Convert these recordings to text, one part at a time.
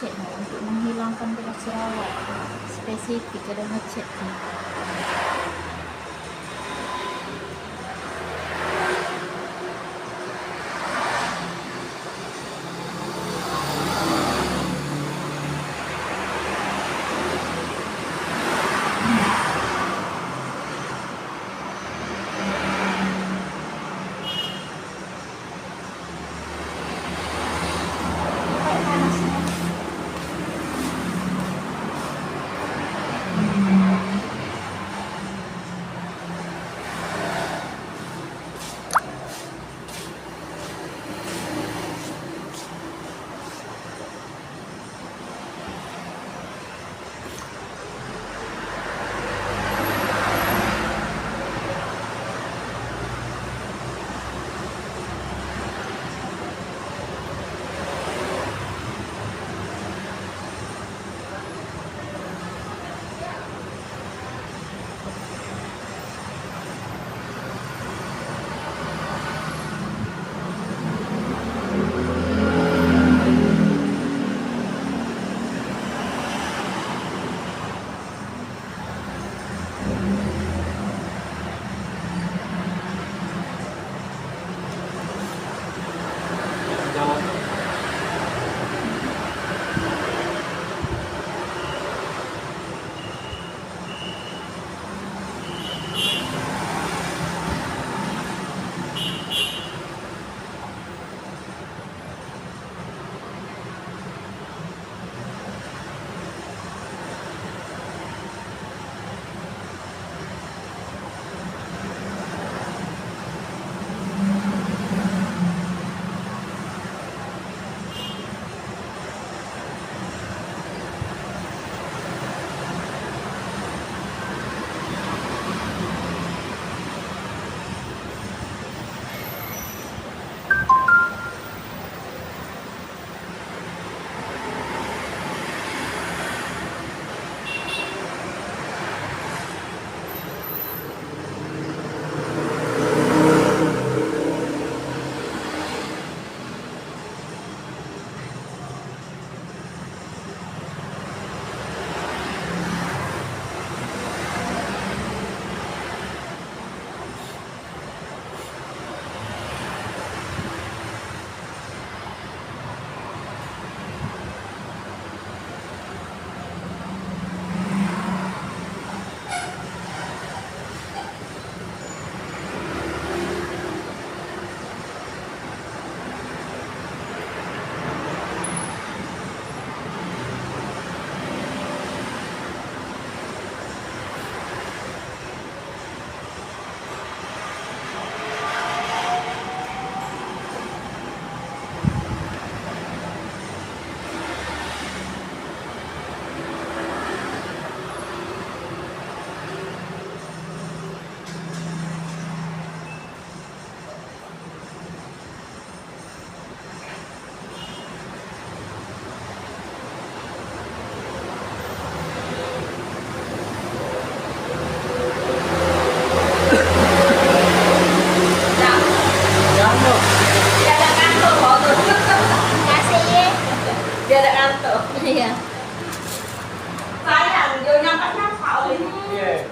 ngecek no, untuk menghilangkan bekas jerawat spesifik ada ngecek nih. Iya. Sayang, vô nhau bắt nắp thôi. Iya.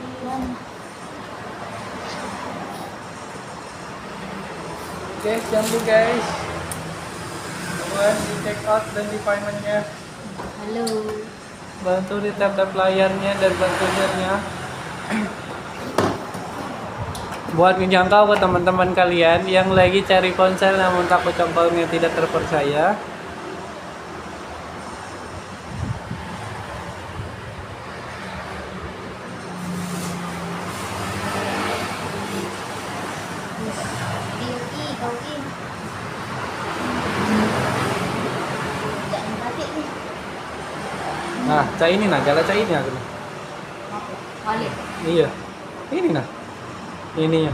Oke, jambu guys. Kemudian di check out dan di paymentnya. Halo. Bantu di tap-tap layarnya dan bantu share-nya. Buat ngejangkau ke teman-teman kalian yang lagi cari ponsel namun takut jangkauannya tidak terpercaya. Nah, cak ini nah, jalan cak ini aku. Balik. Iya. Ini nah. Ininya.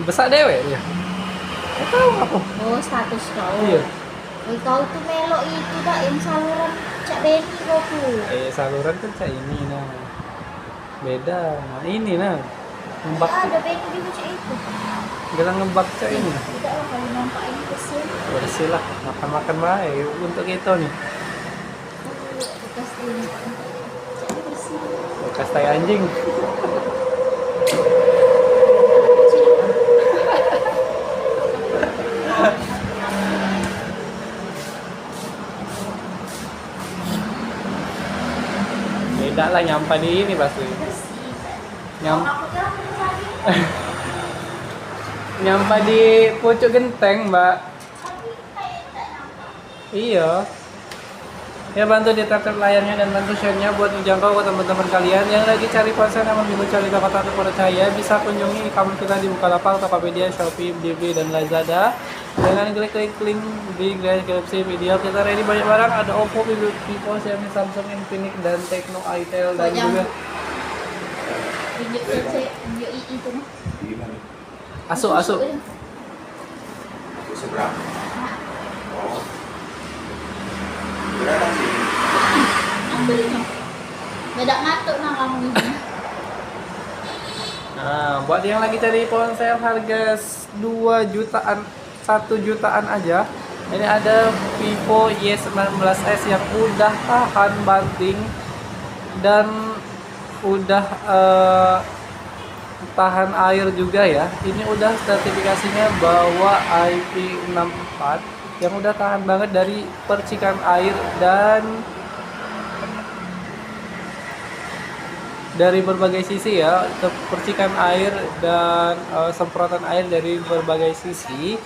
Besar dewek ya. Gak tahu aku. Oh, status kau. Iya. Oh, kau tuh melok itu dak yang saluran Cak Beni kau tuh. Saluran kan cak ini nah. Beda. Nah, ini nah. Ngembak. Ada Beni juga Cak itu. Gelang ngembak cak ini nah. Tidak lah kalau nampak ini bersih. Bersih lah. Makan-makan baik untuk kita nih. Jadi bersih. Bekas tai anjing. Beda lah nyampe di ini pasti. Nyam Aku kira aku tadi. nyampe di pucuk genteng, Mbak. Tapi kayak tak nampak. Iya. Ya bantu di tap layarnya dan bantu share-nya buat menjangkau ke teman-teman kalian yang lagi cari ponsel yang bingung cari kata terpercaya. Bisa kunjungi account kita di Bukalapak, Tokopedia, Shopee, Blibli, dan Lazada. Dengan klik link di deskripsi video. Kita ready banyak barang. Ada Oppo, Vivo, Xiaomi, Samsung, Infinix, dan Tecno, Itel, dan juga Tunjuk saya, tunjuk itu mah. Asu. Seberang. Oh. Berapa sih? Apa ini? Bedak ngatuk nah kamu ini. Nah, buat yang lagi cari ponsel harga 2 jutaan, 1 jutaan aja. Ini ada Vivo Y19s yang udah tahan banting dan udah tahan air juga ya. Ini udah sertifikasinya bawa IP64 yang udah tahan banget dari percikan air dan dari berbagai sisi ya, percikan air dan semprotan air dari berbagai sisi,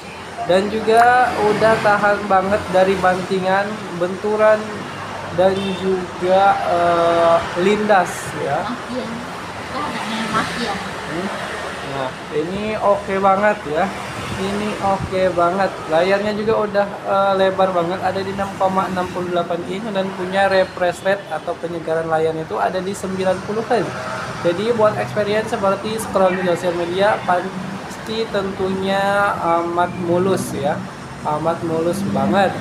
dan juga udah tahan banget dari bantingan, benturan, dan juga lindas ya. Mafia. Kan namanya mafia. Nah, ini oke banget ya. Ini oke banget. Layarnya juga udah lebar banget, ada di 6,68 inch dan punya refresh rate atau penyegaran layarnya itu ada di 90 Hz. Jadi buat experience seperti scroll di sosial media pasti tentunya amat mulus ya. Amat mulus banget.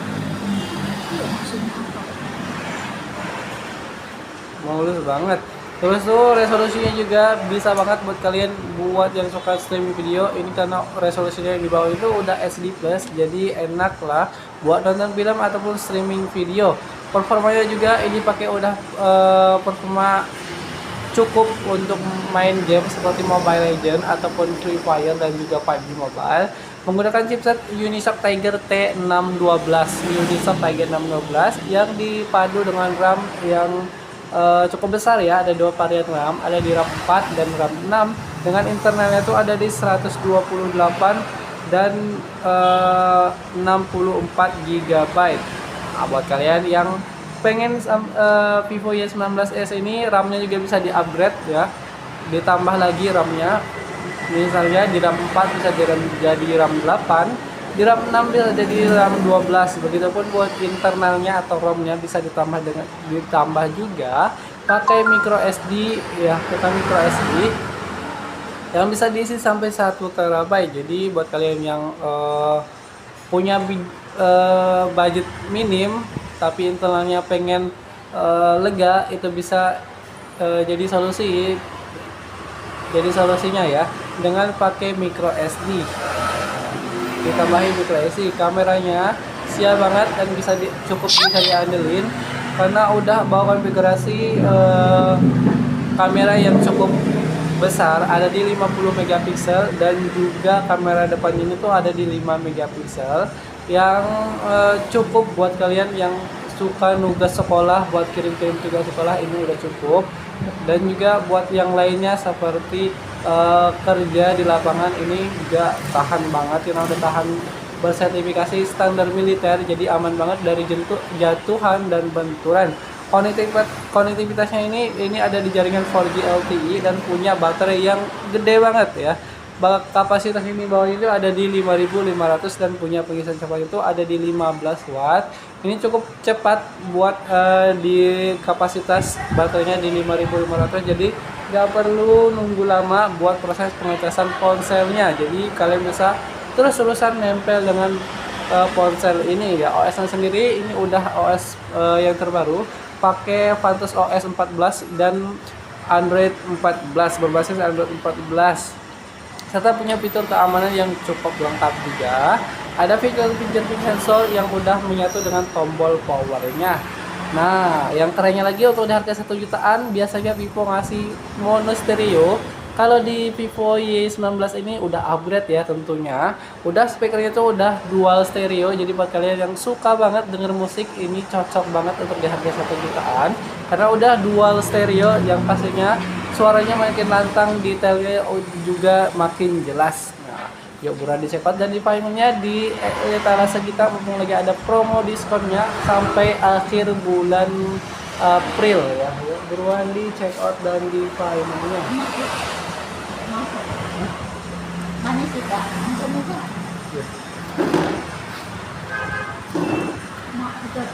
Mulus banget. Terus tuh resolusinya juga bisa banget buat kalian buat yang suka streaming video. Ini karena resolusinya yang di bawah itu udah HD plus, jadi enak lah buat nonton film ataupun streaming video. Performanya juga ini pakai udah performa cukup untuk main game seperti Mobile Legends ataupun Free Fire dan juga PUBG Mobile. Menggunakan chipset Unisoc Tiger T612, Unisoc Tiger 612 yang dipadu dengan RAM yang cukup besar ya. Ada 2 varian RAM, ada di RAM 4 dan RAM 6 dengan internalnya itu ada di 128 dan 64 GB. Nah, buat kalian yang pengen Vivo Y19s ini RAM-nya juga bisa di-upgrade ya, ditambah lagi RAM-nya, misalnya di RAM 4 bisa jadi RAM 8, di RAM 6 bisa jadi RAM 12. Begitupun buat internalnya atau ROM-nya bisa ditambah juga pakai micro SD ya, kita micro SD yang bisa diisi sampai 1 TB. Jadi buat kalian yang punya budget minim tapi internalnya pengen lega, itu bisa jadi solusinya ya dengan pakai micro SD. Ditambahin micro SD, kameranya siap banget dan cukup bisa diandelin karena udah bawa konfigurasi kamera yang cukup besar, ada di 50 megapiksel, dan juga kamera depan ini tuh ada di 5 megapiksel yang cukup buat kalian yang suka nugas sekolah, buat kirim-kirim tugas sekolah ini udah cukup. Dan juga buat yang lainnya seperti kerja di lapangan ini juga tahan banget, yang udah tahan bersertifikasi standar militer, jadi aman banget dari jatuhan dan benturan. Konektivitasnya ini ada di jaringan 4G LTE dan punya baterai yang gede banget ya. Kapasitas ini bawah itu ada di 5500 dan punya pengisian cepat itu ada di 15 watt. Ini cukup cepat buat di kapasitas baterainya di 5500, jadi nggak perlu nunggu lama buat proses pengecasan ponselnya. Jadi kalian bisa terus-terusan nempel dengan ponsel ini ya. OS-nya sendiri ini udah OS yang terbaru, pakai Vantage OS 14 dan Android 14, berbasis Android 14, serta punya fitur keamanan yang cukup lengkap juga. Ada fitur fingerprint sensor yang udah menyatu dengan tombol powernya. Nah, yang kerennya lagi untuk di harga 1 jutaan, biasanya Vivo ngasih mono stereo. Kalau di Vivo Y19 ini udah upgrade ya tentunya. Udah speakernya tuh udah dual stereo. Jadi buat kalian yang suka banget denger musik, ini cocok banget untuk di harga 1 jutaan. Karena udah dual stereo yang pastinya suaranya makin lantang, detailnya juga makin jelas. Nah, yuk buruan dicepat dan dipayungnya di etalase kita, mumpung lagi ada promo diskonnya sampai akhir bulan April ya. Yuk buruan di check out dan dipayungnya. Mana sih kak? Kamu kak? Mak betul.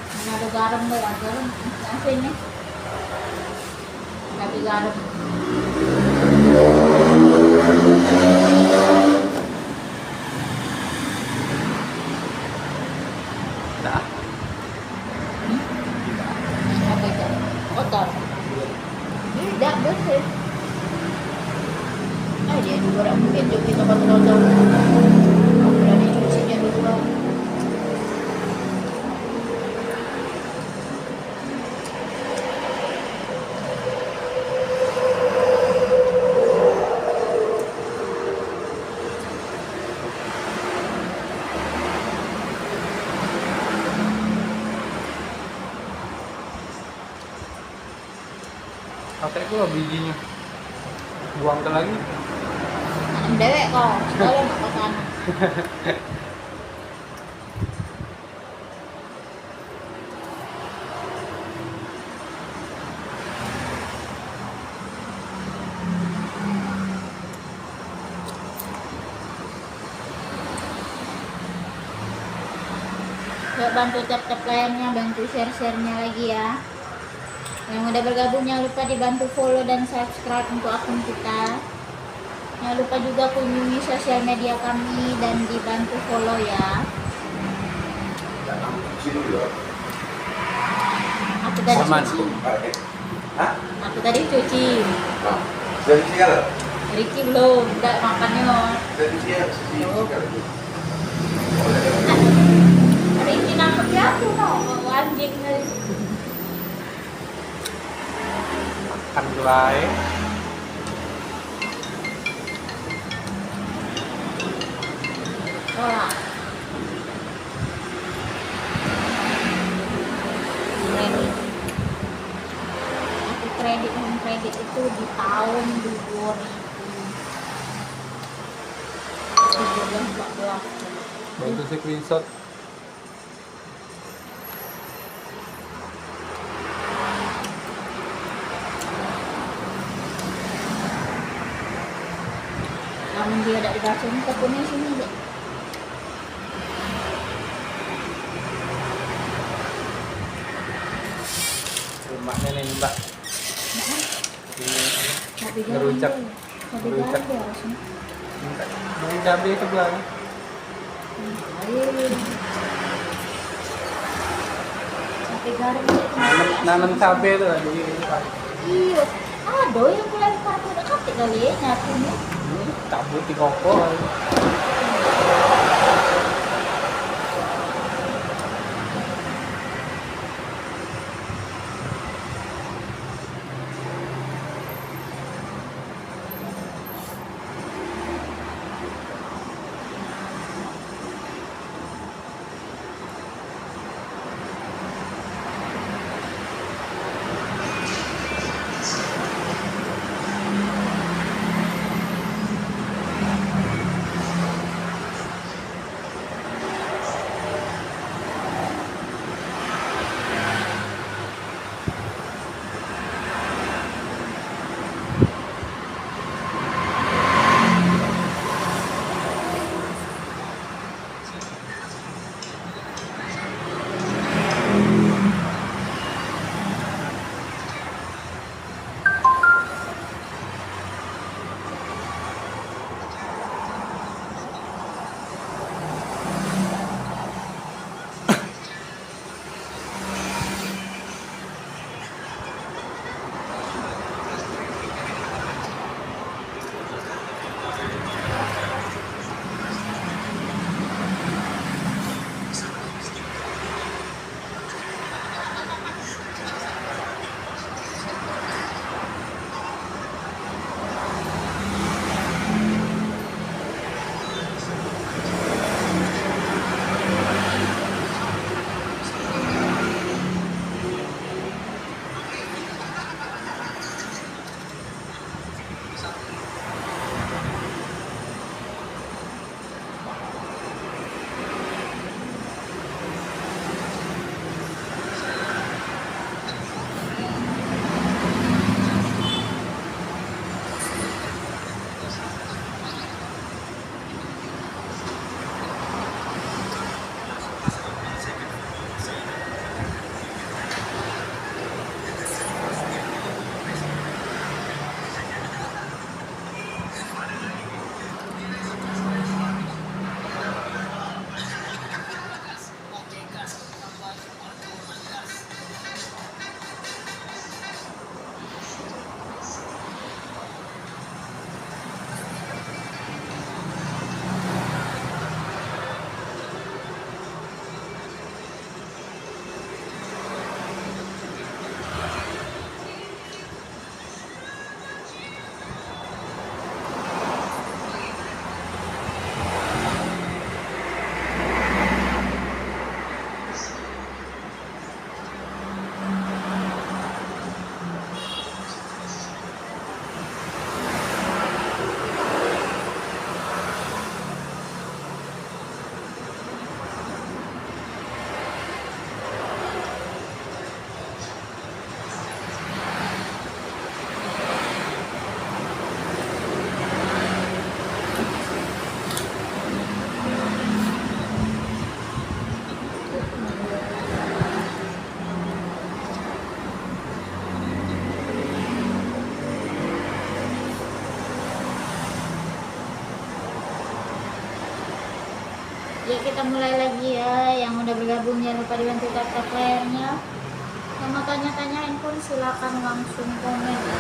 Mana ada garam deh, garam. Apa ini? Tapi garam. Nah, Apa itu? Kotor. Tidak bersih. Ah dia dulu orang mungkin juga kita kotor-kotor. Udah dicucinya dulu. pakai gua bijinya. Buangkan lagi. Dewek kok. Kalau nak ke sana. Yuk bantu tap-tap layarnya, bantu share-sharenya lagi ya. Yang udah bergabung jangan lupa dibantu follow dan subscribe untuk akun kita. Jangan lupa juga kunjungi sosial media kami dan dibantu follow ya. Aku tadi Aman. cuci. Hah? Aku tadi cuci. Nah, sudah sial. Ricky belum, enggak makannya. Sudah sial, sial. Ricky nangkep ya aku no, anjing. Makan gulai. Tolak. Kredit. Aku kredit home kredit itu di tahun 2013-14. Bantu screenshot. Namun dia tidak dibaca ini kepunnya sini dek. Rumahnya nih mbak. Ini Tapi Ngerujak. Tapi Ngerujak. garam harusnya. dengan cabai sebelah. Ayo. Tapi garam itu Nanam cabai tuh lah jadi ini Pak. Iya. Aduh yang melempar ke dekat kali ya nyatunya. Cabut di koko. kita mulai lagi ya. Yang udah bergabung jangan lupa dibantu tap layarnya. Yang mau tanya-tanya handphone silakan langsung komen aja.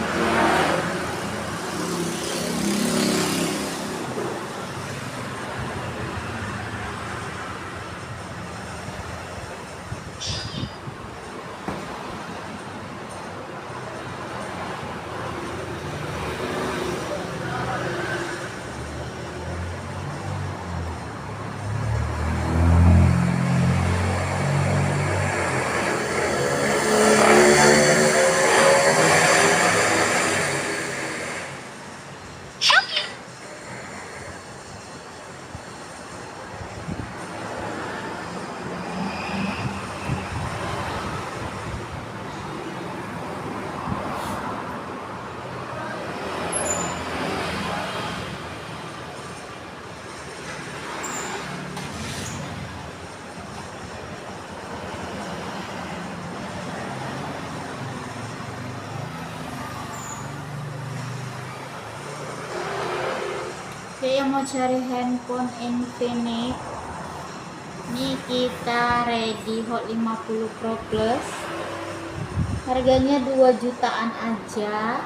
Oke, yang mau cari handphone Infinix, ini kita ready Hot 50 Pro Plus, harganya 2 jutaan aja.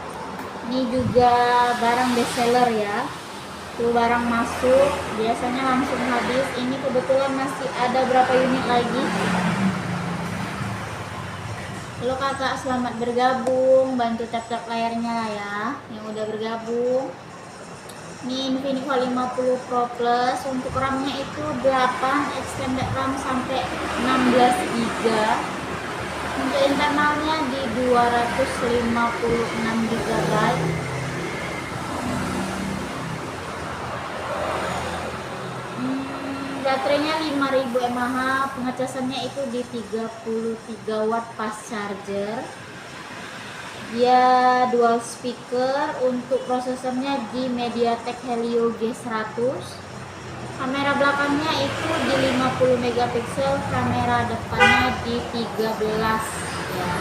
Ini juga barang best seller ya, tuh barang masuk biasanya langsung habis. Ini kebetulan masih ada berapa unit lagi. Halo kakak, selamat bergabung, bantu tap layarnya lah ya yang udah bergabung. Ini Infinix Hot 50 Pro Plus, untuk RAM-nya itu 8, extended RAM sampai 16 GB. Untuk internalnya di 256 GB. Baterainya 5000 mAh, pengecasannya itu di 33 watt fast charger. Dia dual speaker, untuk prosesornya di MediaTek Helio G100. Kamera belakangnya itu di 50 megapiksel, kamera depannya di 13 ya.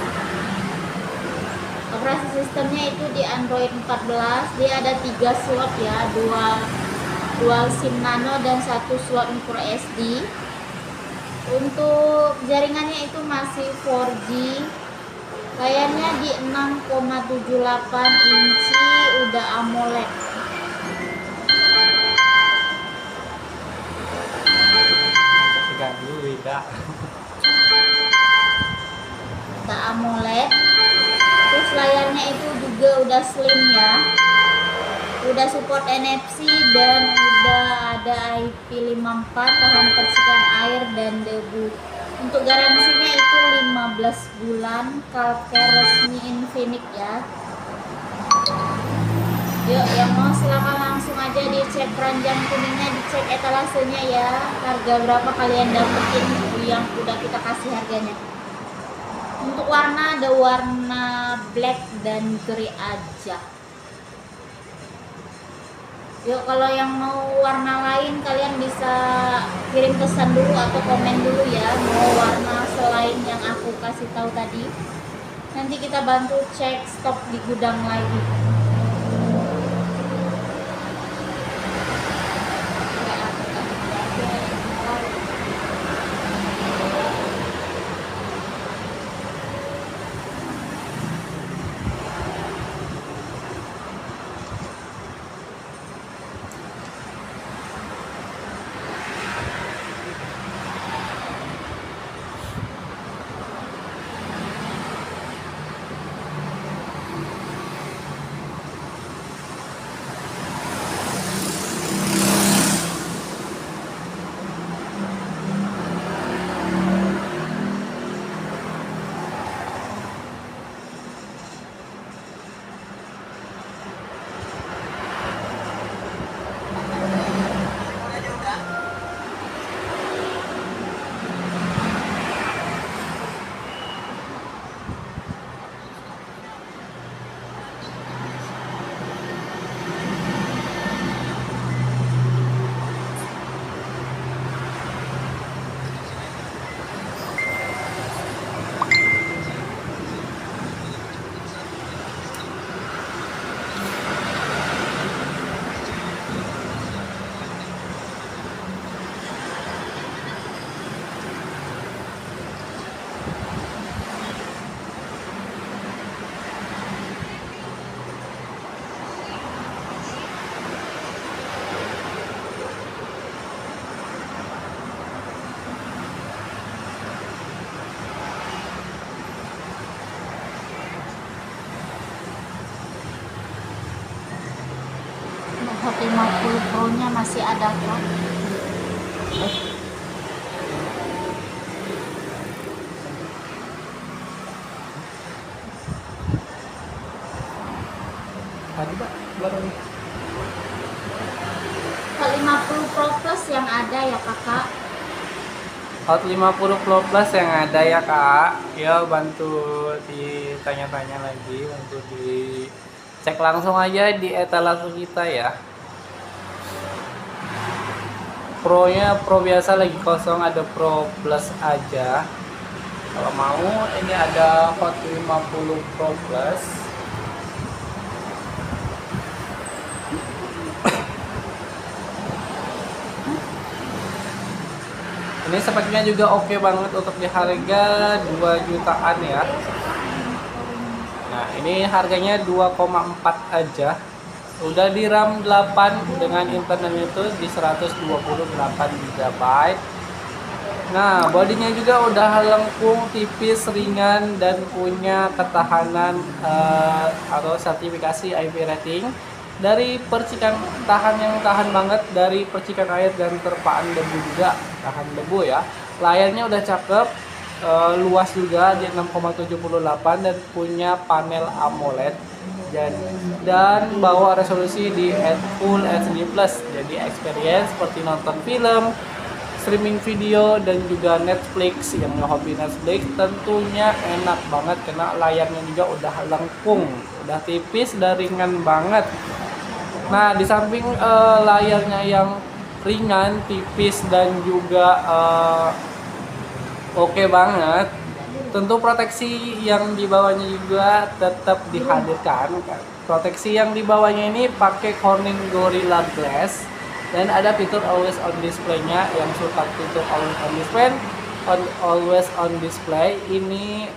Operasi sistemnya itu di Android 14. Dia ada 3 slot ya, dual SIM nano dan 1 slot micro SD. Untuk jaringannya itu masih 4G. Layarnya di 6,78 inci, udah AMOLED. Pegang dulu Kak. Udah AMOLED. Terus layarnya itu juga udah slim ya. Udah support NFC dan udah ada IP54, tahan percikan air dan debu. Untuk garansinya itu 15 bulan, kalker resmi Infinix ya. Yuk, yang mau silakan langsung aja dicek keranjang kuningnya, dicek etalasenya ya. Harga berapa kalian dapetin yang udah kita kasih harganya. Untuk warna ada warna black dan grey aja. Yuk, kalau yang mau warna lain kalian bisa kirim pesan dulu atau komen dulu ya, mau warna selain yang aku kasih tahu tadi. Nanti kita bantu cek stok di gudang lagi. 50 Pro nya masih ada kah? Tadi Pak, belakang nih. Hot 50 Pro Plus yang ada ya kakak? Hot 50 Pro Plus yang ada ya kak. Ya bantu ditanya-tanya lagi, bantu dicek langsung aja di etalase kita ya. Pro nya Pro biasa lagi kosong, ada Pro Plus aja. Kalau mau ini ada Hot 50 Pro Plus. Ini speknya juga oke banget untuk di harga 2 jutaan ya. Nah, ini harganya 2,4 aja. Udah di RAM 8 dengan internal itu di 128 GB. Nah, bodinya juga udah lengkung, tipis, ringan dan punya ketahanan atau sertifikasi IP rating dari percikan yang tahan banget dari percikan air dan terpaan debu juga, tahan debu ya. Layarnya udah cakep, luas juga di 6,78 dan punya panel AMOLED dan bawa resolusi di Full HD Plus. Jadi experience seperti nonton film, streaming video dan juga Netflix. Yang hobi Netflix tentunya enak banget karena layarnya juga udah lengkung, udah tipis dan ringan banget. Nah, di samping layarnya yang ringan, tipis dan juga oke banget, tentu proteksi yang di bawahnya juga tetap dihadirkan. Proteksi yang di bawahnya ini pakai Corning Gorilla Glass dan ada fitur always on display-nya yang support fitur always on display ini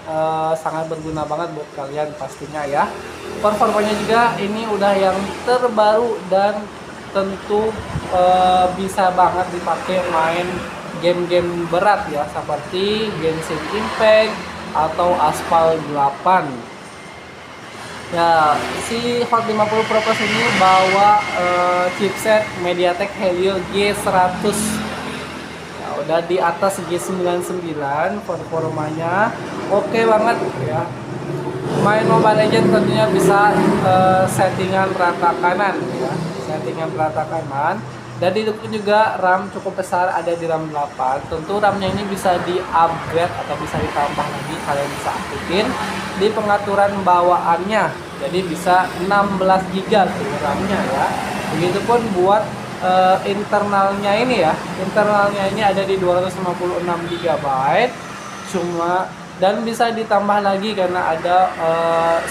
sangat berguna banget buat kalian pastinya ya. Performanya juga ini udah yang terbaru dan tentu bisa banget dipakai main game-game berat ya, seperti Genshin Impact atau Asphalt 8. Ya, si Hot 50 Pro Plus ini bawa chipset MediaTek Helio G100. Nah, udah di atas G99, performanya oke banget ya. Main Mobile Legends tentunya bisa settingan rata kanan ya, settingan rata kanan. Dan didukung juga RAM cukup besar, ada di RAM 8. Tentu RAM-nya ini bisa di-upgrade atau bisa ditambah lagi, kalian bisa aktifin di pengaturan bawaannya. Jadi bisa 16 GB tuh RAM-nya ya. Begitupun buat internalnya ini ya. Internalnya ini ada di 256 GB. Cuma dan bisa ditambah lagi karena ada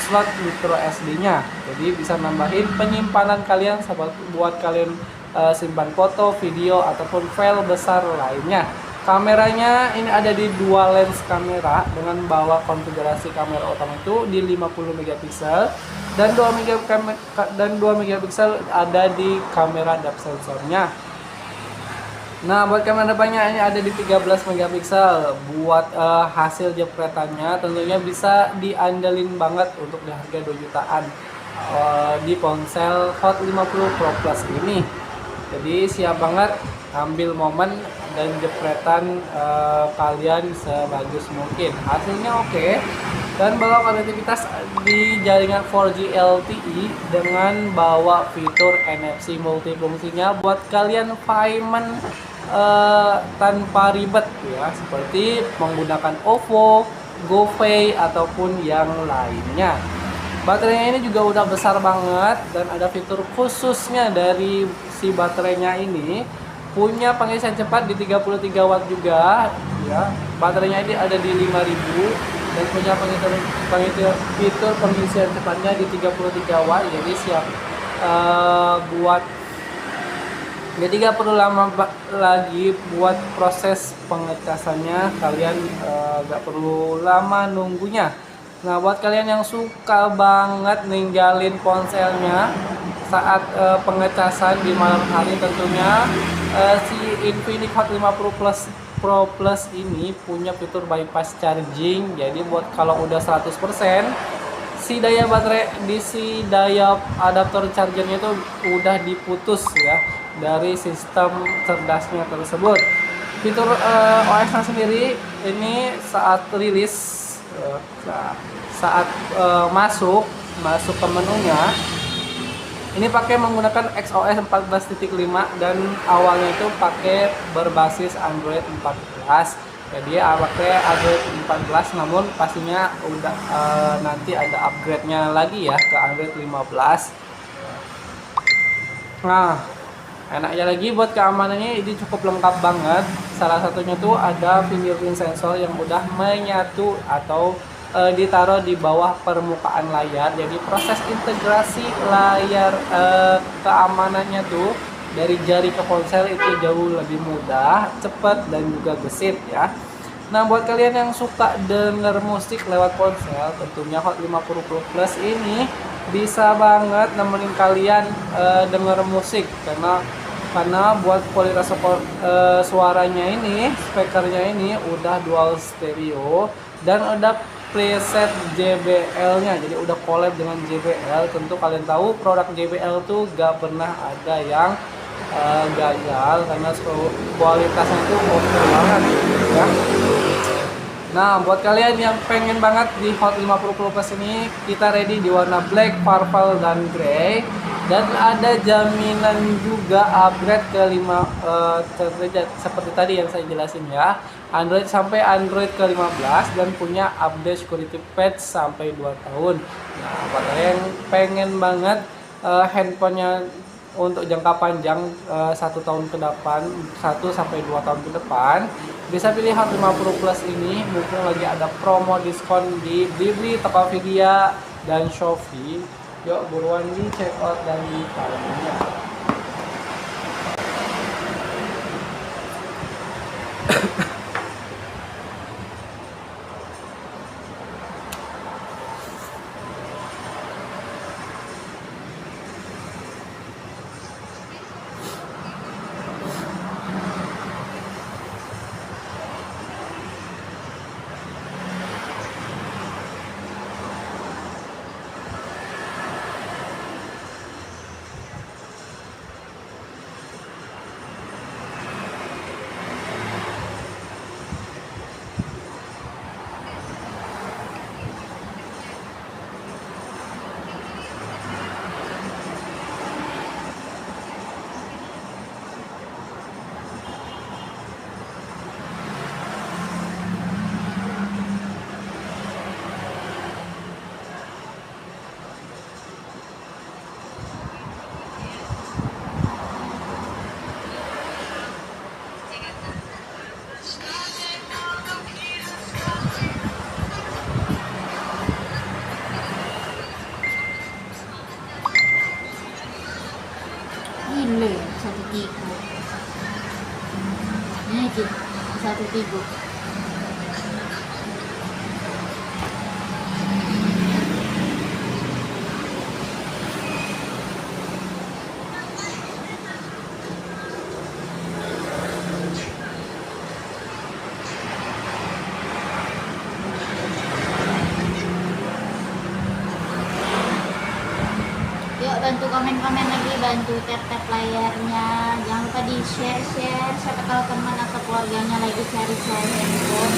slot micro SD-nya. Jadi bisa nambahin penyimpanan kalian buat kalian simpan foto, video ataupun file besar lainnya. Kameranya ini ada di dual lens kamera dengan bawa konfigurasi kamera utama itu di 50 megapiksel dan 2 megapiksel ada di kamera depth sensornya. Nah, buat kamera depannya ini ada di 13 megapiksel. Buat hasil jepretannya tentunya bisa diandelin banget untuk di harga 2 jutaan di ponsel Hot 50 Pro Plus ini. Jadi siap banget ambil momen dan jepretan kalian sebagus mungkin. Hasilnya oke dan bawa konektivitas di jaringan 4G LTE dengan bawa fitur NFC multifungsinya buat kalian payment tanpa ribet ya, seperti menggunakan OVO, GoPay ataupun yang lainnya. Baterainya ini juga udah besar banget dan ada fitur khususnya dari si baterainya ini, punya pengisian cepat di 33 watt juga ya. Baterainya ini ada di 5000 dan punya fitur pengisian cepatnya di 33 watt. Jadi siap buat jadi gak perlu lama lagi buat proses pengecasannya, kalian gak perlu lama nunggunya. Nah, buat kalian yang suka banget ninggalin ponselnya saat pengecasan di malam hari, tentunya si Infinix Hot 50 Pro Plus ini punya fitur bypass charging. Jadi buat kalau udah 100% si daya adaptor chargernya itu udah diputus ya dari sistem cerdasnya tersebut. Fitur OS-nya sendiri ini saat rilis saat masuk ke menunya ini pakai menggunakan XOS 14.5 dan awalnya itu pakai berbasis Android 14. Jadi pakai Android 14 namun pastinya udah nanti ada upgrade-nya lagi ya ke Android 15. Nah, enaknya lagi buat keamanannya ini cukup lengkap banget. Salah satunya tuh ada fingerprint sensor yang udah menyatu atau ditaruh di bawah permukaan layar. Jadi proses integrasi layar keamanannya tuh dari jari ke ponsel itu jauh lebih mudah, cepat dan juga gesit ya. Nah, buat kalian yang suka denger musik lewat ponsel, tentunya Hot 50 Pro Plus ini bisa banget nemenin kalian denger musik karena buat kualitas suaranya ini, speakernya ini udah dual stereo dan udah preset JBL-nya, jadi udah collab dengan JBL. Tentu kalian tahu produk JBL tuh gak pernah ada yang gagal karena kualitasnya itu oke banget ya. Nah, buat kalian yang pengen banget di Hot 50 Pro Plus ini, kita ready di warna black, purple dan grey, dan ada jaminan juga upgrade ke 5 seperti tadi yang saya jelasin ya, Android sampai Android ke 15 dan punya update security patch sampai 2 tahun. Nah, buat kalian yang pengen banget handphonenya untuk jangka panjang 1 tahun ke depan, 1 sampai 2 tahun ke depan, bisa pilih Hot 50 Plus ini. Mungkin lagi ada promo diskon di Blibli, Tokopedia dan Shopee. Yuk buruan di check out dan di follow-nya. Gile, 1 tigo. Ini sih 1 tigo. Yuk bantu komen-komen lagi, bantu tap-tap layarnya, jangan lupa di share-share. Siapa tahu teman atau keluarganya lagi cari-cari handphone,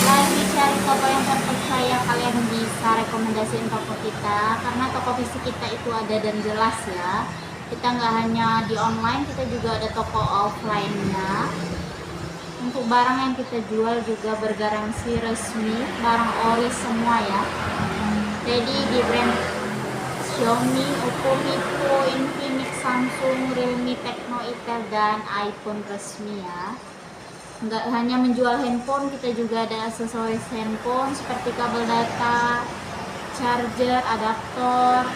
lagi cari toko yang terpercaya, kalian bisa rekomendasiin toko kita karena toko fisik kita itu ada dan jelas ya. Kita nggak hanya di online, kita juga ada toko offline-nya. Untuk barang yang kita jual juga bergaransi resmi, barang ori semua ya. Jadi di brand Xiaomi, Oppo, Vivo, Infinix, Samsung, Realme, Tecno, Itel, dan iPhone resmi ya. Nggak hanya menjual handphone, kita juga ada aksesoris handphone seperti kabel data, charger, adaptor,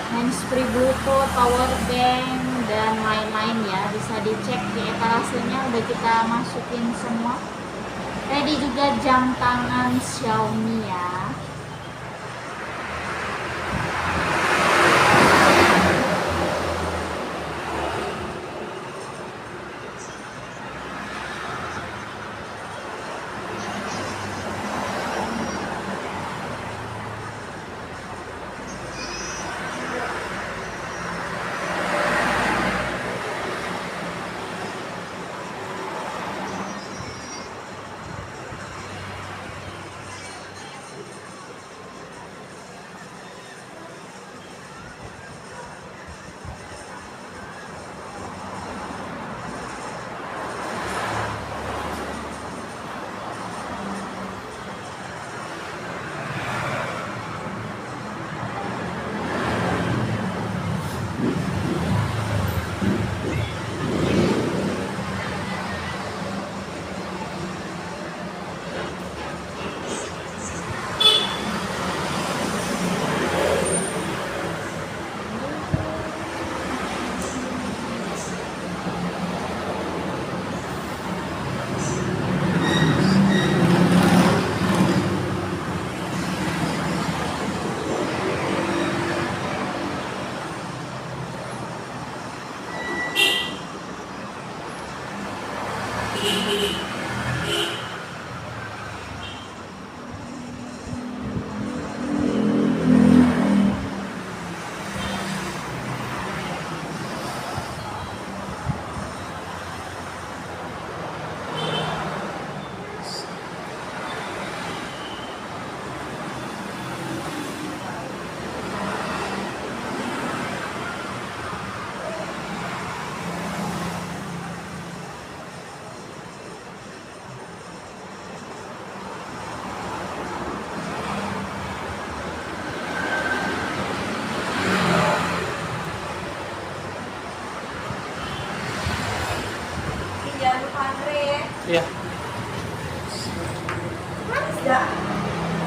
handsfree Bluetooth, power bank, dan lain-lain ya. Bisa dicek di etalasenya, udah kita masukin semua. Ready juga jam tangan Xiaomi ya.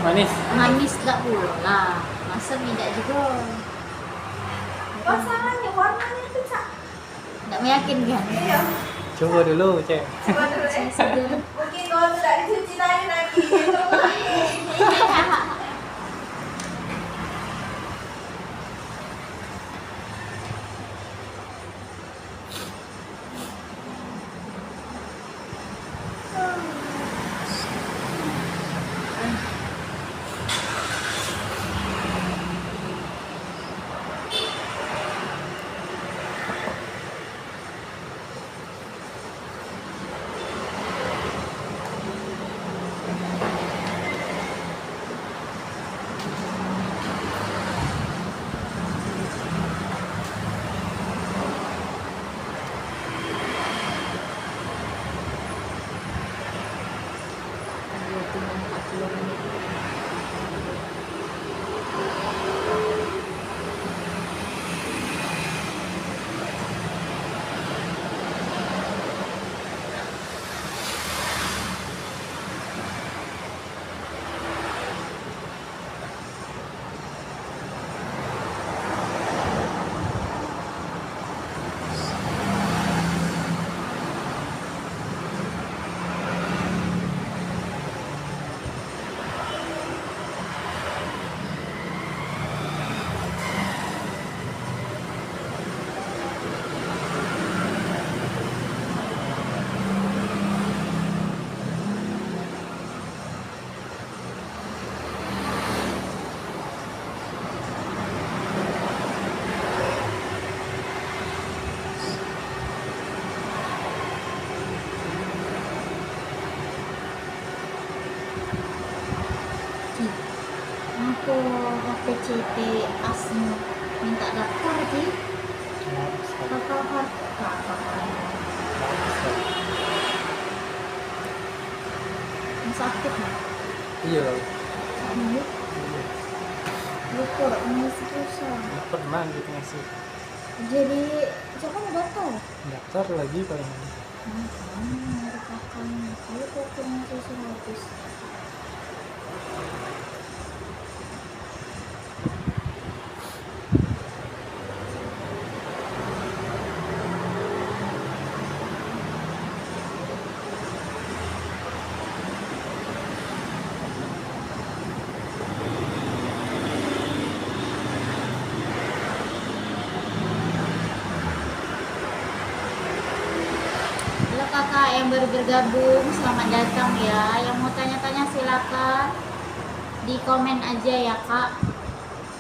Manis. Manis gak pula. Masa tidak juga. Masalahnya warnanya tuh Cak. Nggak meyakinkan. Iya. Coba dulu, Cek. Coba dulu Mungkin kalau tidak dicuci lagi. Coba. Aku pakai CT Asmu minta daftar sih. Kakak sakit nggak? Iya. Lupa ngisi susah. Nggak pernah gitu ngasih. Jadi siapa mau daftar? Daftar lagi paling. Ada kakaknya. Kalau kok ngisi 100. Halo kakak yang baru bergabung, selamat datang ya. Yang mau tanya-tanya silakan di komen aja ya kak.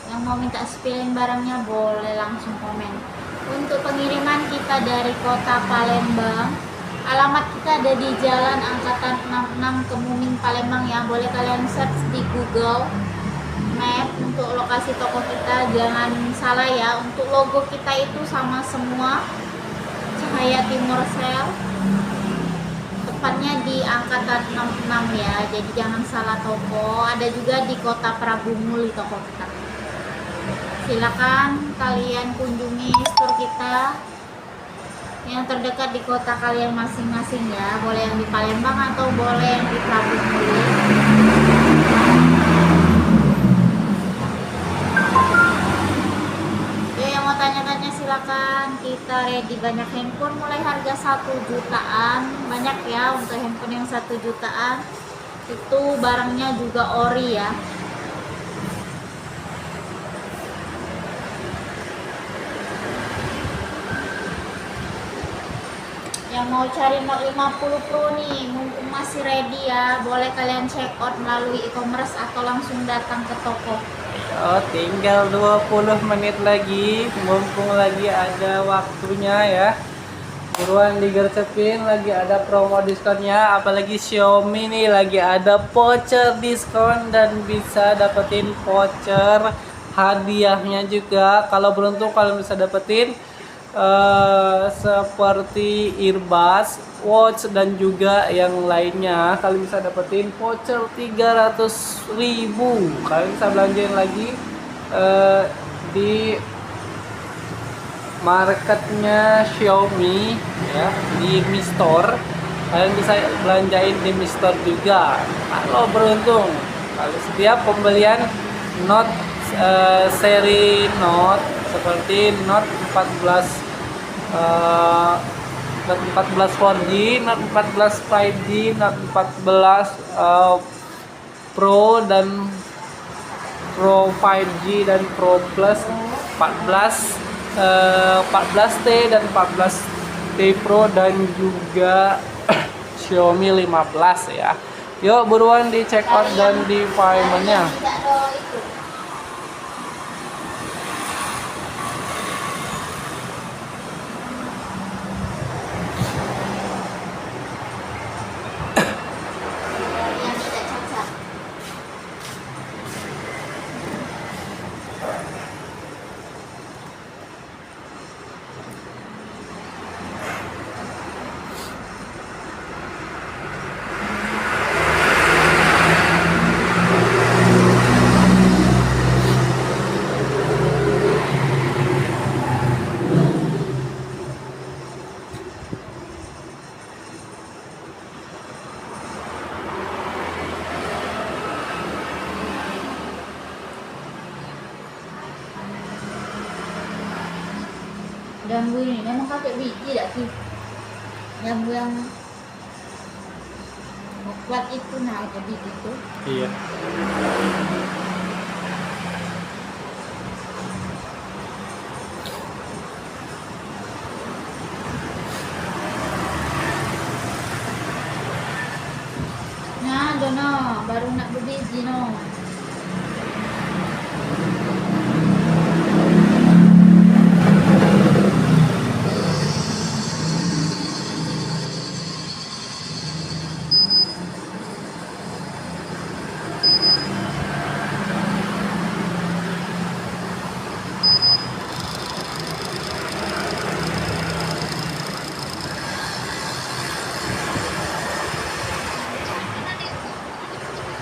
Yang mau minta spilling barangnya boleh langsung komen. Untuk pengiriman kita dari kota Palembang, alamat kita ada di Jalan Angkatan 66 Kemuning Palembang ya. Boleh kalian search di Google Map untuk lokasi toko kita. Jangan salah ya, untuk logo kita itu sama semua, Cahaya Timur Sel. Tepatnya di Angkatan 66 ya, jadi jangan salah toko. Ada juga di Kota Prabu Muli toko kita. Silakan kalian kunjungi store kita yang terdekat di kota kalian masing-masing ya. Boleh yang di Palembang atau boleh yang di Prabu Muli. Yang mau tanya-tanya silakan, kita ready. Banyak handphone mulai harga 1 jutaan, banyak ya. Untuk handphone yang 1 jutaan itu barangnya juga ori ya. Yang mau cari Note 50 Pro nih, mumpung masih ready ya, boleh kalian check out melalui e-commerce atau langsung datang ke toko. Oh, tinggal 20 menit lagi, mumpung lagi ada waktunya ya. Buruan digercepin, lagi ada promo diskonnya. Apalagi Xiaomi nih lagi ada voucher diskon dan bisa dapetin voucher hadiahnya juga. Kalau beruntung kalian bisa dapetin seperti earbuds, watch dan juga yang lainnya. Kalian bisa dapetin voucher 300.000. Kalian bisa belanjain lagi di marketnya Xiaomi ya, di Mi Store. Kalian bisa belanjain di Mister juga. Kalau beruntung, kalau setiap pembelian Note seri Note seperti Note 14 Note 14 4G, Note 14 5G, Note 14 Pro dan Pro 5G dan Pro Plus 14 14T dan 14T Pro dan juga Xiaomi 15 ya. Yuk buruan di check out dan di paymentnya. Tidak ada itu. Yang tidak cacat. Jambu ini memang pakai biji tak sih? Jambu yang kuat itu nah ada biji itu. Iya. Nah, Dono baru nak berbiji no.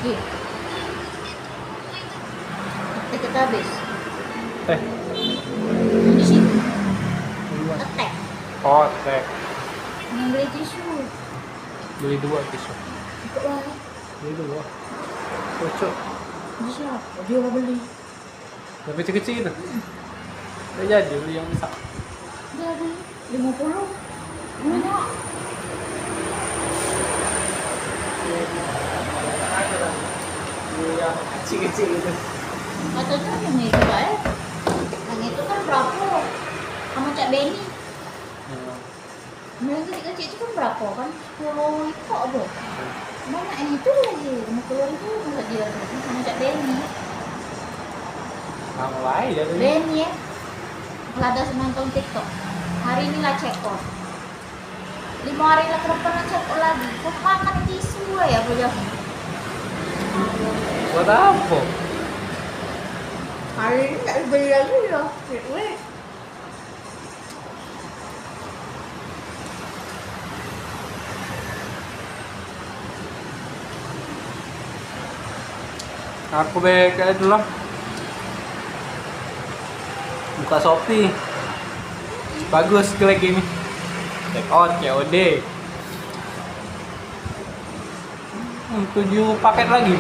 Iya. Kita habis. Teh. Di situ. Attack. Oh, teh. Beli tisu. Beli 2 tisu. Ikut lah. Beli 2. Cocok. Di siapa? Dia mau beli. Yang kecil-kecil itu. Udah jadi beli yang besar. Dia beli 50. Banyak. Yang kecil-kecil itu. Katanya yang itu baik. Yang itu kan berapa? Sama Cak Benny. Yang kecil-kecil itu kan berapa kan? 10 itu ada. Mana yang itu lagi? 50 itu masa dia sama Cak Benny. Nah, mulai jadi. Benny ya. Lada nonton TikTok. Hari ini lah check out. 5 hari lah ke depan lah check out lagi. Kok makan tisu ya belajar? Buat apa? Hari ini tak beli lagi ya. Weh. Aku kayak dulu lah. Buka Shopee. Bagus klik ini. Check out COD. 7 paket lagi.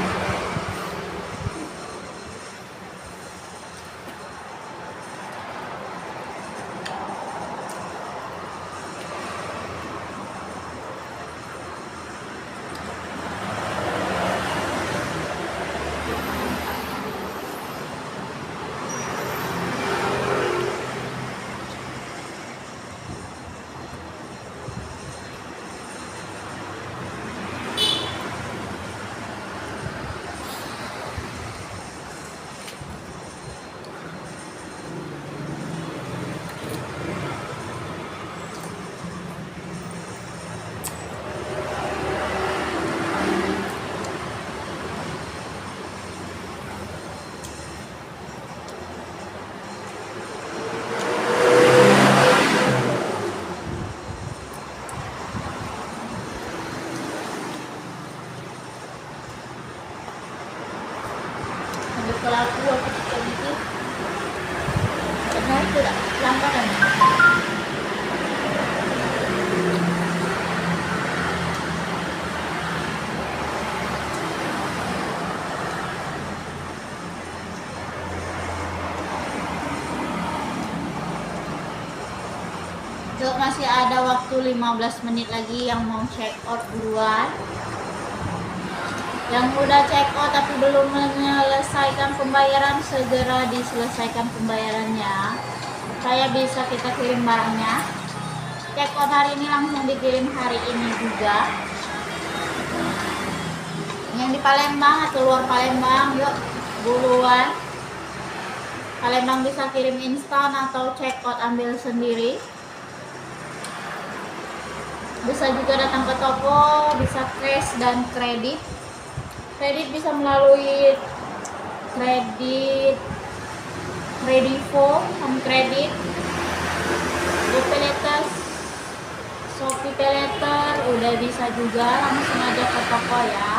Kalau aku suka gitu karena itu tak langganan Yuk, masih ada waktu 15 menit lagi yang mau check out duluan. Yang udah check out tapi belum menyelesaikan pembayaran, segera diselesaikan pembayarannya. Saya bisa kita kirim barangnya. Check out hari ini langsung dikirim hari ini juga. Yang di Palembang atau luar Palembang, yuk buruan. Palembang bisa kirim instan atau check out ambil sendiri. Bisa juga datang ke toko, bisa cash dan kredit. Kredit bisa melalui kredit Kredivo, Home Credit, GoPayLater, Shopee PayLater, udah bisa juga, langsung aja ke toko ya.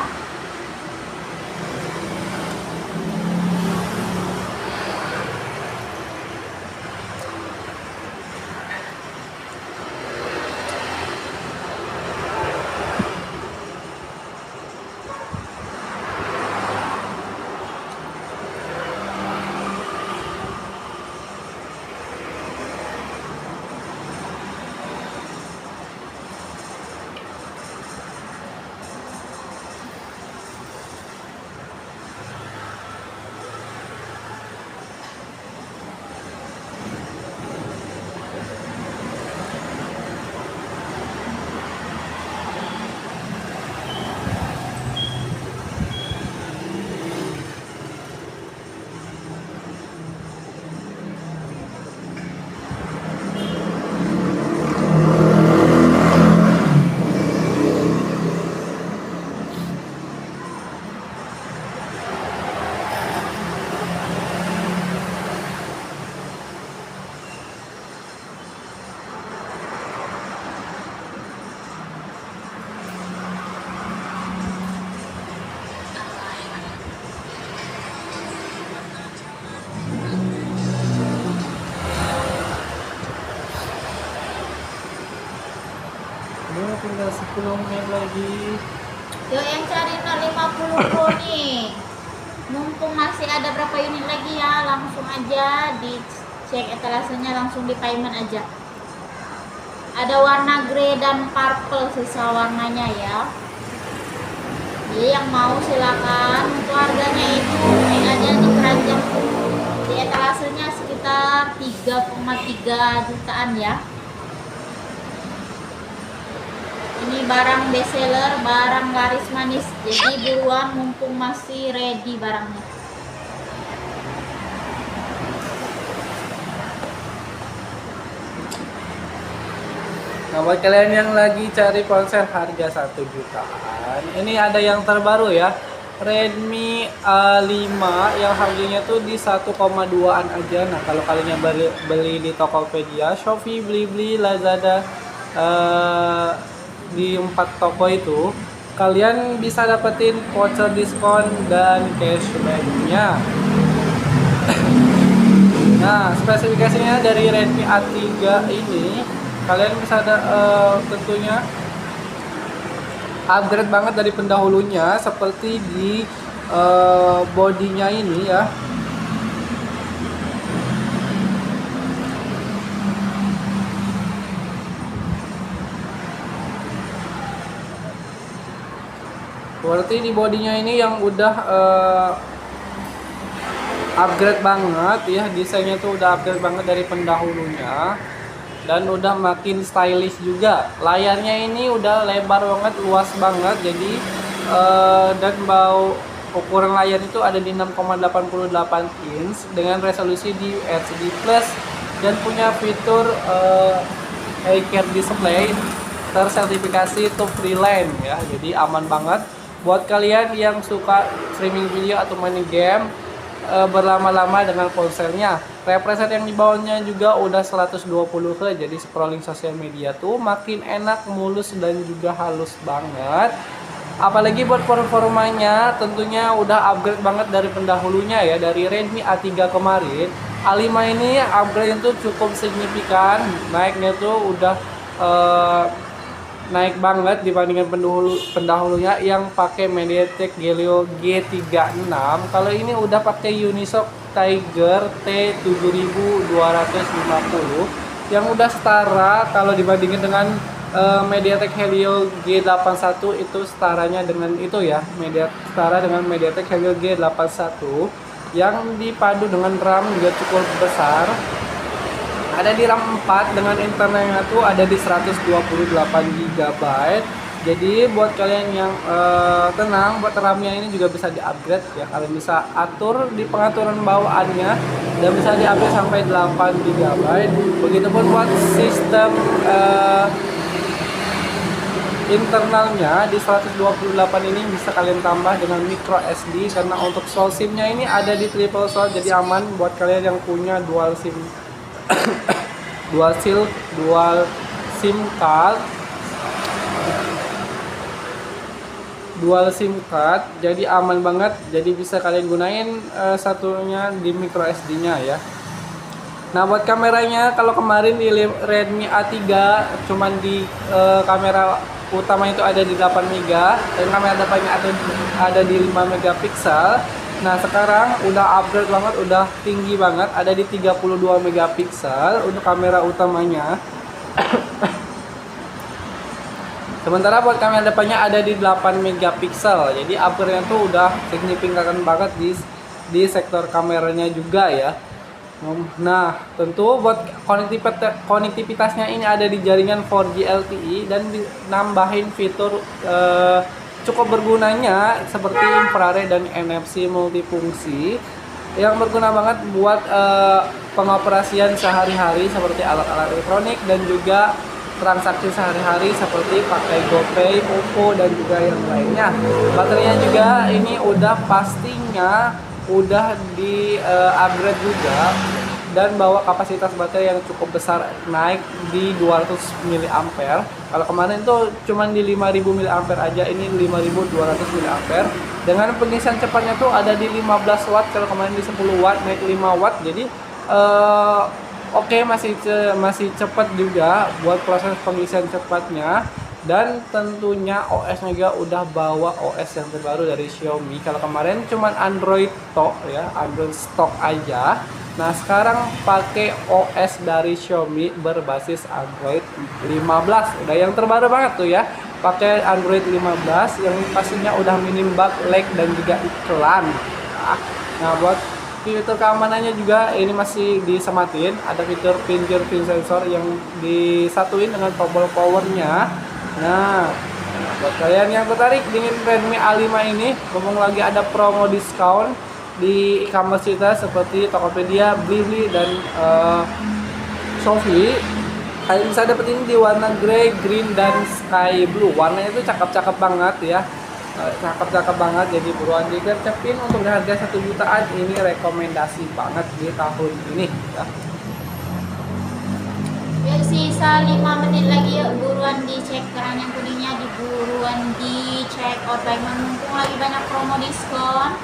Udah tinggal 10 menit lagi. Yuk yang cari 50 Pro nih. Mumpung masih ada berapa unit lagi ya, langsung aja dicek etalasenya, langsung di payment aja. Ada warna grey dan purple sisa warnanya ya. Jadi yang mau silakan. Untuk harganya itu cek aja di keranjang, di etalasenya sekitar 3,3 jutaan ya. Ini barang best seller, barang laris manis. Jadi buruan mumpung masih ready barangnya. Nah, buat kalian yang lagi cari ponsel harga 1 jutaan, ini ada yang terbaru ya. Redmi A5 yang harganya tuh di 1,2an aja. Nah, kalau kalian yang beli di Tokopedia, Shopee, Blibli, Lazada, di 4 toko itu kalian bisa dapetin voucher diskon dan cashbacknya. Nah, spesifikasinya dari Redmi A3 ini kalian bisa tentunya upgrade banget dari pendahulunya, seperti di bodinya ini ya. Berarti di bodinya ini yang udah upgrade banget ya, desainnya tuh udah upgrade banget dari pendahulunya dan udah makin stylish juga. Layarnya ini udah lebar banget, luas banget, jadi dan ukuran layar itu ada di 6,88 inch dengan resolusi di HD Plus dan punya fitur iCare display tersertifikasi to Freeline ya, jadi aman banget. Buat kalian yang suka streaming video atau main game berlama-lama dengan ponselnya, refresh rate yang di bawahnya juga udah 120Hz, jadi scrolling sosial media tuh makin enak, mulus dan juga halus banget. Apalagi buat performanya tentunya udah upgrade banget dari pendahulunya ya, dari Redmi A3 kemarin. A5 ini upgrade itu cukup signifikan, naiknya tuh udah naik banget dibandingkan pendahulunya yang pakai MediaTek Helio G36. Kalau ini udah pakai Unisoc Tiger T7250 yang udah setara kalau dibandingin dengan MediaTek Helio G81 itu setaranya dengan itu ya, setara dengan MediaTek Helio G81 yang dipadu dengan RAM juga cukup besar. Ada di RAM 4 dengan internalnya tuh ada di 128 GB. Jadi buat kalian yang tenang, buat RAM-nya ini juga bisa di-upgrade ya. Kalian bisa atur di pengaturan bawaannya dan bisa di-upgrade sampai 8 GB. Begitupun buat sistem internalnya di 128 ini bisa kalian tambah dengan micro SD, karena untuk soul SIM-nya ini ada di triple soul, jadi aman buat kalian yang punya dual SIM dual SIM card, jadi aman banget. Jadi bisa kalian gunain satunya di micro SD-nya ya. Nah buat kameranya, kalau kemarin di Redmi A3 cuman di kamera utama itu ada di 8 mega dan kamera depannya ada di 5 megapiksel. Nah sekarang udah upgrade banget, udah tinggi banget, ada di 32 megapiksel untuk kamera utamanya. Sementara buat kamera depannya ada di 8 megapiksel. Jadi upgrade-nya tuh udah signifikan banget di sektor kameranya juga ya. Nah, tentu buat konektivitasnya ini ada di jaringan 4G LTE dan nambahin fitur cukup bergunanya seperti infrared dan NFC multifungsi yang berguna banget buat pengoperasian sehari-hari seperti alat-alat elektronik dan juga transaksi sehari-hari seperti pakai GoPay, OVO dan juga yang lainnya. Baterainya juga ini udah pastinya udah di upgrade juga dan bawa kapasitas baterai yang cukup besar, naik di 200 mAh. Kalau kemarin tuh cuman di 5000 mAh aja, ini 5200 mAh. Dengan pengisian cepatnya tuh ada di 15 watt, kalau kemarin di 10 watt naik 5 watt. Jadi oke, masih cepat juga buat proses pengisian cepatnya. Dan tentunya OS-nya juga udah bawa OS yang terbaru dari Xiaomi. Kalau kemarin cuman Android stock aja. Nah sekarang pakai OS dari Xiaomi berbasis Android 15. Udah yang terbaru banget tuh ya. Pakai Android 15 yang pastinya udah minim bug, lag dan juga iklan. Nah buat fitur keamanannya juga ini masih disematin. Ada fitur fingerprint sensor yang disatuin dengan tombol powernya. Nah, buat kalian yang tertarik dengan Redmi A5 ini, ngomong lagi ada promo diskon di e-commerce kita seperti Tokopedia, Blibli dan Shopee. Kalian bisa dapetin di warna grey, green dan sky blue. Warnanya itu cakep-cakep banget ya. Cakep-cakep banget, jadi buruan digercepin untuk harga 1 jutaan. Ini rekomendasi banget di tahun ini ya. Ya sisa 5 menit lagi yuk, buruan dicek keran yang kuningnya, buruan dicek out baik, mumpung lagi banyak promo diskon.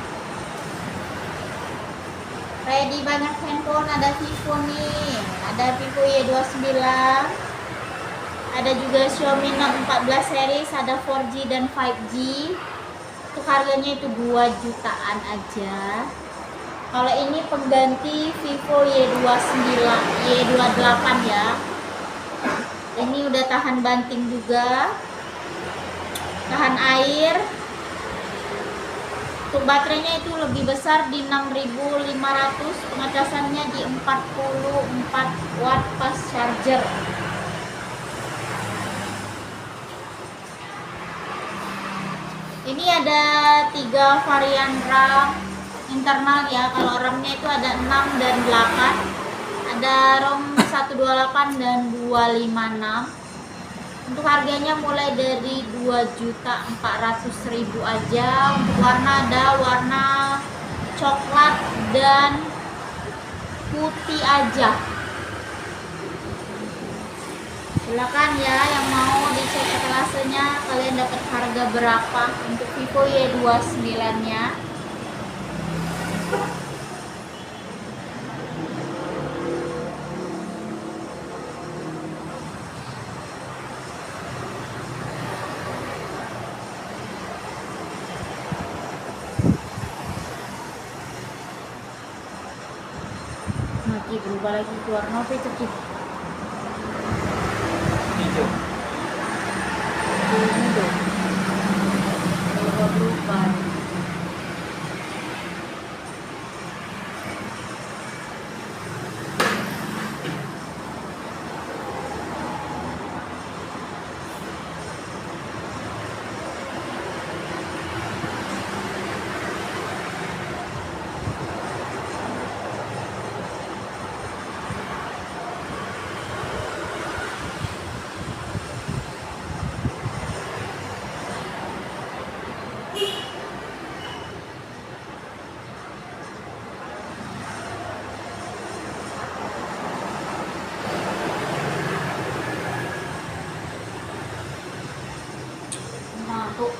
Ready banyak handphone, ada Vivo nih, ada Vivo Y29, ada juga Xiaomi Note 14 series, ada 4G dan 5G. Untuk harganya itu 2 jutaan aja. Kalau ini pengganti Vivo Y28 ya. Ini udah tahan banting juga, tahan air. Untuk baterainya itu lebih besar di 6500, pengecasannya di 44 watt pas charger. Ini ada 3 varian RAM internal ya. Kalau RAM-nya itu ada 6 dan 8. Ada ROM 128 dan 256. Untuk harganya mulai dari 2.400.000 aja. Untuk warna ada warna coklat dan putih aja. Silakan ya yang mau dicek etalasenya, kalian dapat harga berapa untuk Vivo Y29 nya. Mati berubah lagi keluar nopi tuh. berubah. Nah, tuh.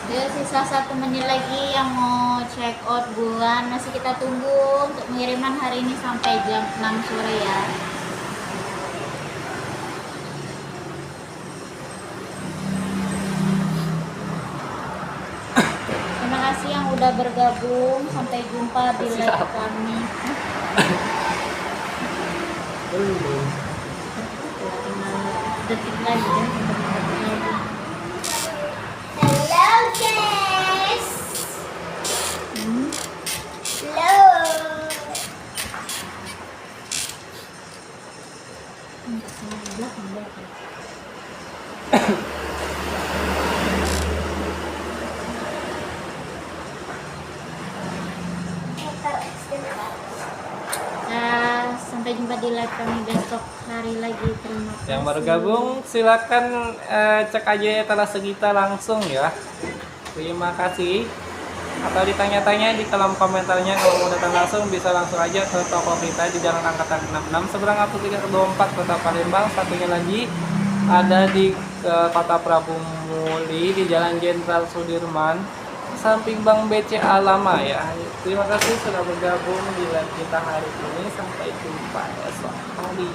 Ya, sisa 1 menit lagi yang mau check out bulan. Masih kita tunggu untuk pengiriman hari ini sampai jam 6 sore ya. Terima kasih yang udah bergabung. Sampai jumpa di live kami. Detik lagi ya. Hello guys. Hello. Sampai jumpa di live kami besok hari lagi. Terima kasih. Yang baru gabung silakan cek aja etalase kita langsung ya. Terima kasih. Atau ditanya-tanya di kolom komentarnya, kalau mau datang langsung bisa langsung aja ke toko kita di Jalan Angkatan 66 seberang Apel 324 Kota Palembang. Satunya lagi ada di Kota Prabu Muli di Jalan Jenderal Sudirman samping Bank BCA lama ya. Terima kasih sudah bergabung di live kita hari ini. Sampai jumpa esok hari.